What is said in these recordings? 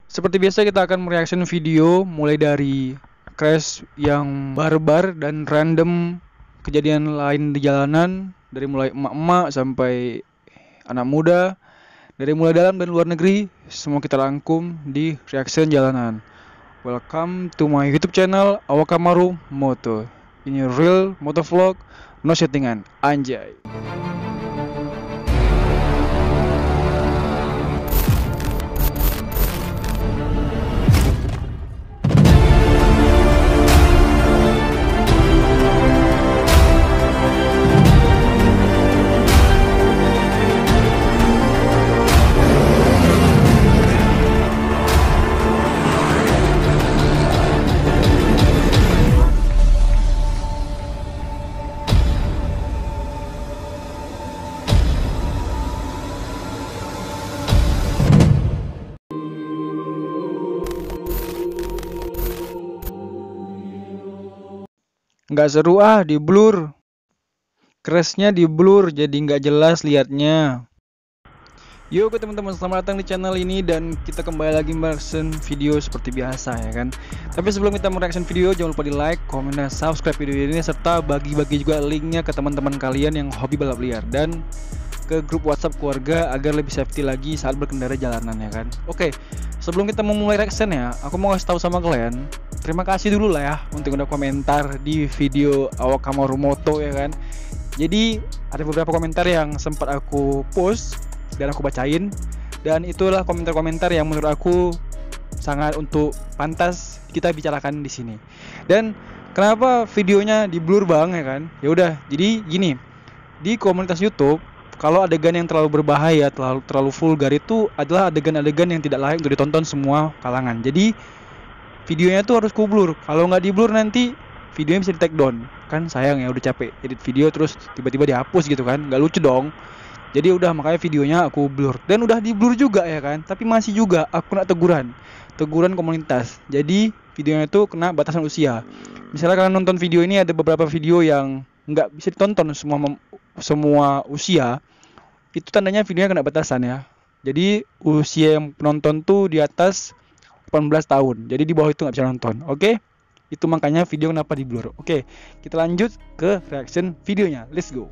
Seperti biasa kita akan mereaction video mulai dari crash yang barbar dan random, kejadian lain di jalanan, dari mulai emak-emak sampai anak muda, dari mulai dalam dan luar negeri, semua kita rangkum di reaction jalanan. Welcome to my YouTube channel Awakamaru Moto. Ini real motovlog, no settingan, anjay. Nggak seru di blur. Crashnya di blur jadi nggak jelas liatnya. Yo teman-teman, selamat datang di channel ini dan kita kembali lagi mereaction video seperti biasa ya kan. Tapi sebelum kita mereaction video, jangan lupa di like, komen, dan subscribe video ini, serta bagi-bagi juga linknya ke teman-teman kalian yang hobi balap liar dan ke grup WhatsApp keluarga agar lebih safety lagi saat berkendara jalanan ya kan. Oke, sebelum kita memulai reaction ya, aku mau kasih tahu sama kalian, terima kasih dulu lah ya untuk udah komentar di video Awakamaru Moto ya kan. Jadi ada beberapa komentar yang sempat aku post dan aku bacain, dan itulah komentar-komentar yang menurut aku sangat untuk pantas kita bicarakan di sini. Dan kenapa videonya di blur bang ya kan? Ya udah, jadi gini, di komunitas YouTube kalau adegan yang terlalu berbahaya, terlalu vulgar itu adalah adegan-adegan yang tidak layak untuk ditonton semua kalangan. Jadi videonya tuh harus kublur. Kalau nggak di blur nanti videonya bisa di take down. Kan sayang ya, udah capek edit video terus tiba-tiba dihapus gitu kan, nggak lucu dong. Jadi udah, makanya videonya aku blur. Dan udah di blur juga ya kan, tapi masih juga aku kena teguran komunitas. Jadi videonya itu kena batasan usia. Misalnya kalian nonton video ini, ada beberapa video yang nggak bisa ditonton semua usia, itu tandanya videonya kena batasan ya. Jadi usia yang penonton tuh di atas 18 tahun. Jadi di bawah itu nggak bisa nonton. Oke? Itu makanya video kenapa di blur. Oke, kita lanjut ke reaction videonya. Let's go.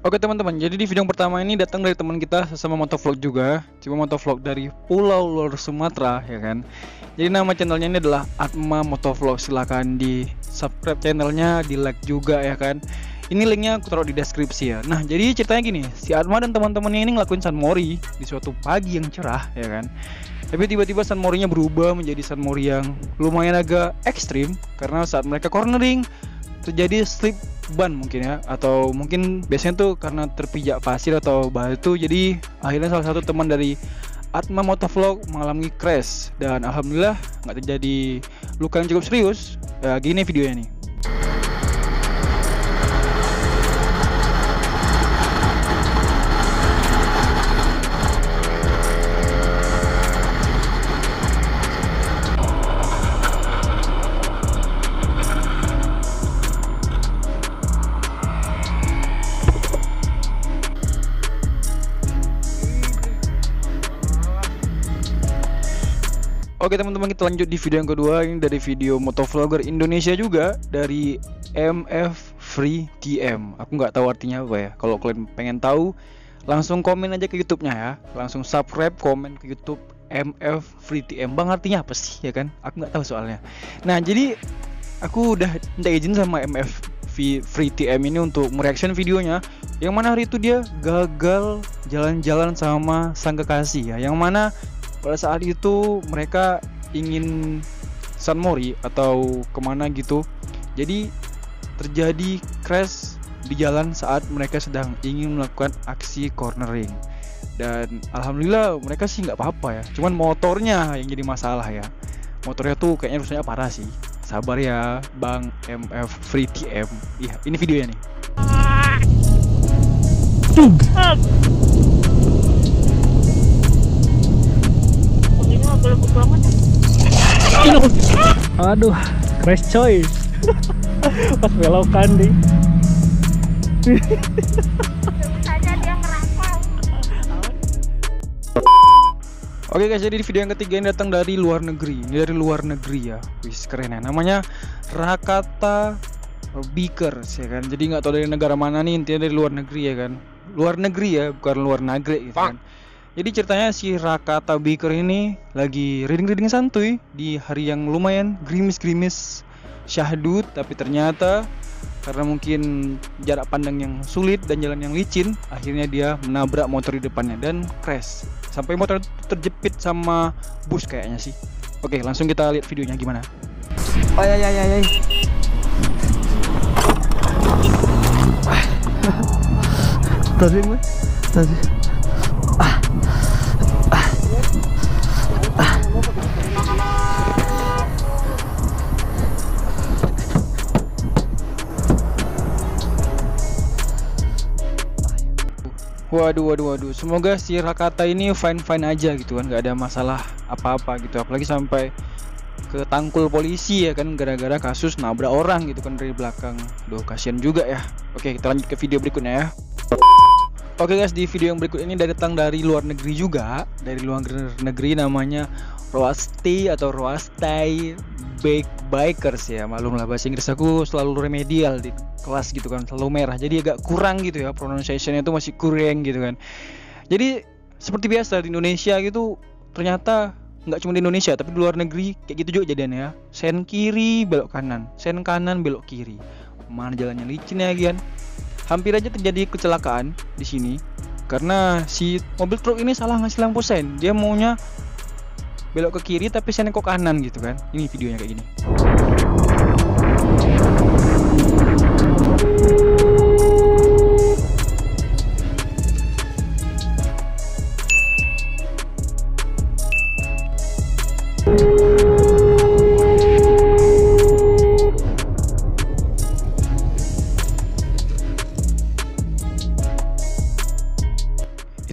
Oke teman-teman, jadi di video yang pertama ini datang dari teman kita sesama motovlog juga, cuma motovlog dari Pulau Luar Sumatera ya kan. Jadi nama channelnya ini adalah Atma Motovlog. Silahkan di subscribe channelnya, di like juga ya kan. Ini linknya aku taruh di deskripsi ya. Nah jadi ceritanya gini, si Atma dan teman-temannya ini ngelakuin sunmori di suatu pagi yang cerah ya kan. Tapi tiba-tiba sunmorinya berubah menjadi sunmori yang lumayan agak ekstrim, karena saat mereka cornering terjadi slip ban mungkin ya, atau mungkin biasanya tuh karena terpijak pasir atau batu. Jadi akhirnya salah satu teman dari Atma Motovlog mengalami crash, dan alhamdulillah nggak terjadi luka yang cukup serius. Ya gini videonya nih. Oke teman-teman, kita lanjut di video yang kedua. Ini dari video motovlogger Indonesia juga, dari MF Free TM. Aku nggak tahu artinya apa ya. Kalau kalian pengen tahu, langsung komen aja ke YouTube-nya ya. Langsung subscribe, komen ke YouTube MF Free TM. Bang, artinya apa sih ya kan? Aku nggak tahu soalnya. Nah jadi aku udah minta izin sama MF Free TM ini untuk mereaction videonya, yang mana hari itu dia gagal jalan-jalan sama sang kekasih ya. Yang mana pada saat itu mereka ingin sunmori atau kemana gitu. Jadi terjadi crash di jalan saat mereka sedang ingin melakukan aksi cornering. Dan alhamdulillah mereka sih nggak apa-apa ya. Cuman motornya yang jadi masalah ya. Motornya tuh kayaknya rusaknya parah sih. Sabar ya Bang MF Free TM. Iya, ini videonya nih. Aduh, crash coy. Pas belokan nih. Saja dia ngerapau. Oke guys, jadi di video yang ketiga ini datang dari luar negeri. Ini dari luar negeri ya. Wis keren ya. Namanya Rakata Bikers ya kan. Jadi nggak tahu dari negara mana nih, intinya dari luar negeri ya kan. Luar negeri ya, bukan luar negeri gitu kan. Jadi ceritanya si Rakata Biker ini lagi reading santuy di hari yang lumayan gerimis syahdu, tapi ternyata karena mungkin jarak pandang yang sulit dan jalan yang licin, akhirnya dia menabrak motor di depannya dan crash. Sampai motor terjepit sama bus kayaknya sih. Oke, langsung kita lihat videonya gimana. Ay. Tasbih gue. Tasbih. Waduh. Semoga si Rakata ini fine aja gitu kan, nggak ada masalah apa-apa gitu. Apalagi sampai ke tangkul polisi ya kan, gara-gara kasus nabrak orang gitu kan dari belakang. Duh, kasihan juga ya. Oke, kita lanjut ke video berikutnya ya. Oke guys, di video yang berikut ini datang dari luar negeri juga. Dari luar negeri, namanya Roasty atau Roastai Bikers ya. Maklum lah, bahasa Inggris aku selalu remedial di kelas gitu kan, selalu merah. Jadi agak kurang gitu ya, pronunciation-nya itu masih kurang gitu kan. Jadi seperti biasa di Indonesia gitu, ternyata nggak cuma di Indonesia tapi di luar negeri kayak gitu juga jadinya ya. Sen kiri belok kanan, sen kanan belok kiri. Mana jalannya licin ya gian. Hampir aja terjadi kecelakaan di sini karena si mobil truk ini salah ngasih lampu sen. Dia maunya belok ke kiri tapi sen kok kanan gitu kan. Ini videonya kayak gini.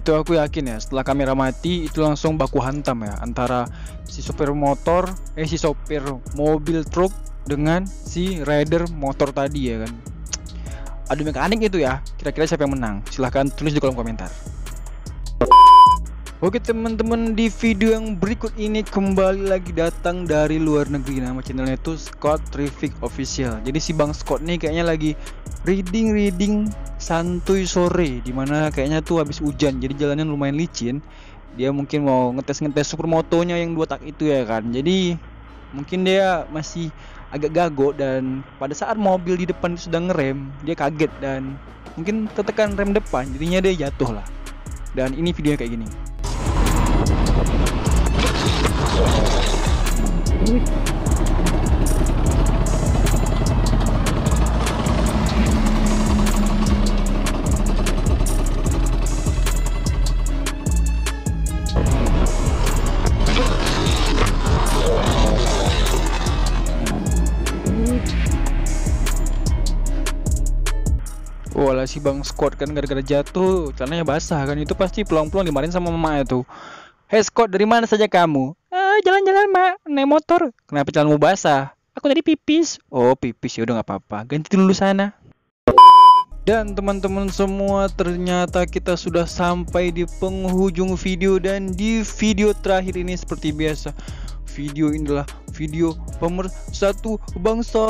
Itu aku yakin ya, setelah kamera mati itu langsung baku hantam ya antara si sopir mobil truk dengan si rider motor tadi ya kan. Adu mekanik itu ya. Kira-kira siapa yang menang? Silahkan tulis di kolom komentar. Oke teman-teman, di video yang berikut ini kembali lagi datang dari luar negeri. Nama channelnya itu Scott Traffic Official. Jadi si Bang Scott nih kayaknya lagi reading santuy sore, dimana kayaknya tuh habis hujan, jadi jalannya lumayan licin. Dia mungkin mau ngetes supermotonya yang 2 tak itu ya kan. Jadi mungkin dia masih agak gago, dan pada saat mobil di depan sedang ngerem, dia kaget dan mungkin tertekan rem depan, jadinya dia jatuh lah. Dan ini videonya kayak gini. Walah, si Bang Scott kan gara-gara jatuh celananya basah kan, itu pasti peluang-peluang dimarahin sama mamanya tuh. Hey Scott, dari mana saja kamu? Jalan-jalan mak, naik motor. Kenapa celanamu basah? Aku tadi pipis. Oh pipis, ya udah nggak apa-apa, ganti dulu sana. Dan teman-teman semua, ternyata kita sudah sampai di penghujung video. Dan di video terakhir ini seperti biasa, video ini adalah video pemersatu bangsa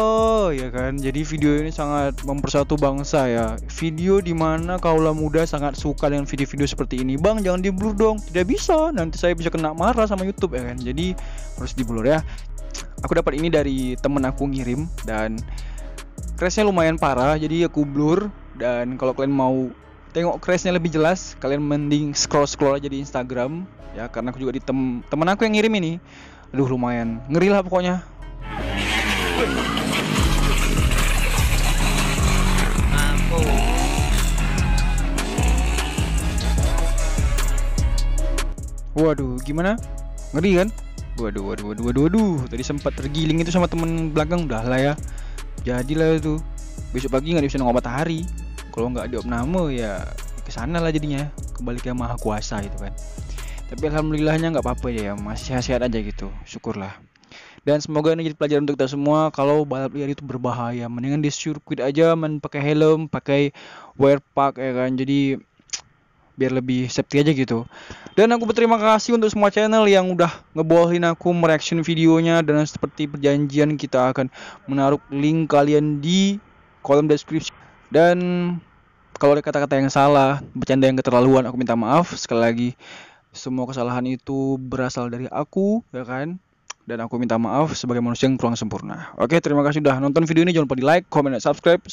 ya kan. Jadi video ini sangat mempersatu bangsa ya. Video dimana kaula muda sangat suka dengan video-video seperti ini. Bang, jangan di blur dong. Tidak bisa, nanti saya bisa kena marah sama YouTube ya kan. Jadi harus di blur ya. Aku dapat ini dari temen aku ngirim, dan crashnya lumayan parah, jadi aku blur. Dan kalau kalian mau tengok crashnya lebih jelas, kalian mending scroll aja di Instagram ya, karena aku juga di temen aku yang ngirim ini. Aduh, lumayan ngeri lah pokoknya. Waduh, gimana? Ngeri kan? Waduh. Tadi sempat tergiling itu sama temen belakang, udah lah ya. Jadilah itu. Besok pagi nggak bisa nengok matahari. Kalau nggak diopname ya kesana lah jadinya. Kembali ke Maha Kuasa gitu kan. Tapi alhamdulillahnya nggak apa-apa ya, masih sehat-sehat aja gitu, syukurlah. Dan semoga ini jadi pelajaran untuk kita semua kalau balap liar itu berbahaya. Mendingan di sirkuit aja, pakai helm, pakai wear pack ya kan. Jadi biar lebih safety aja gitu. Dan aku berterima kasih untuk semua channel yang udah ngebolehin aku mereaction videonya, dan seperti perjanjian kita akan menaruh link kalian di kolom deskripsi. Dan kalau ada kata-kata yang salah, bercanda yang keterlaluan, aku minta maaf sekali lagi. Semua kesalahan itu berasal dari aku, ya kan? Dan aku minta maaf sebagai manusia yang kurang sempurna. Oke, terima kasih udah nonton video ini. Jangan lupa di like, comment, dan subscribe.